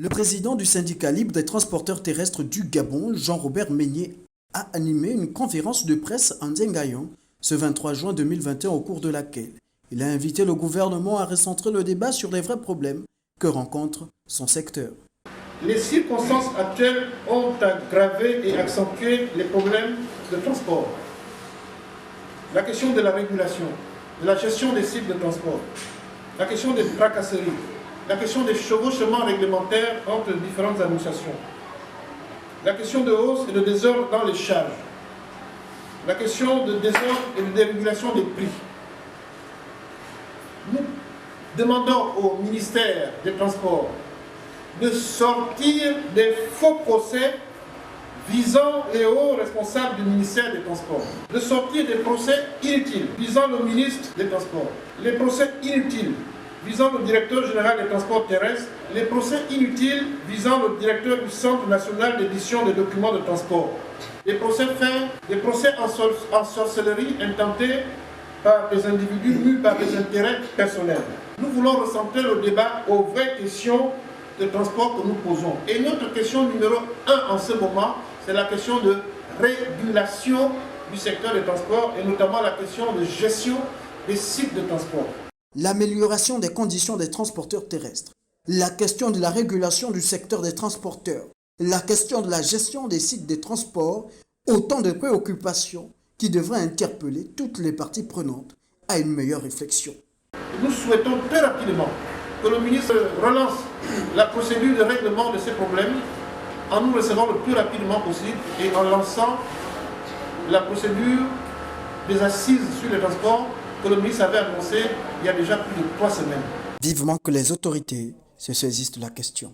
Le président du syndicat libre des transporteurs terrestres du Gabon, Jean-Robert Meignet, a animé une conférence de presse en Dingayon ce 23 juin 2021 au cours de laquelle il a invité le gouvernement à recentrer le débat sur les vrais problèmes que rencontre son secteur. Les circonstances actuelles ont aggravé et accentué les problèmes de transport. La question de la régulation, de la gestion des sites de transport, la question des tracasseries, la question des chevauchements réglementaires entre différentes administrations, la question de hausse et de désordre dans les charges, la question de désordre et de dérégulation des prix. Nous demandons au ministère des Transports de sortir des faux procès visant les hauts responsables du ministère des Transports, de sortir des procès inutiles visant le ministre des Transports, les procès inutiles visant le directeur général des transports terrestres, les procès inutiles visant le directeur du Centre national d'édition des documents de transport, des procès faits, des procès en sorcellerie intentés par des individus mus par des intérêts personnels. Nous voulons recentrer le débat aux vraies questions de transport que nous posons. Et notre question numéro 1 en ce moment, c'est la question de régulation du secteur des transports et notamment la question de gestion des sites de transport. L'amélioration des conditions des transporteurs terrestres, la question de la régulation du secteur des transporteurs, la question de la gestion des sites de transport, autant de préoccupations qui devraient interpeller toutes les parties prenantes à une meilleure réflexion. Nous souhaitons très rapidement que le ministre relance la procédure de règlement de ces problèmes en nous recevant le plus rapidement possible et en lançant la procédure des assises sur les transports que le ministre avait annoncé il y a déjà plus de 3 semaines. Vivement que les autorités se saisissent de la question.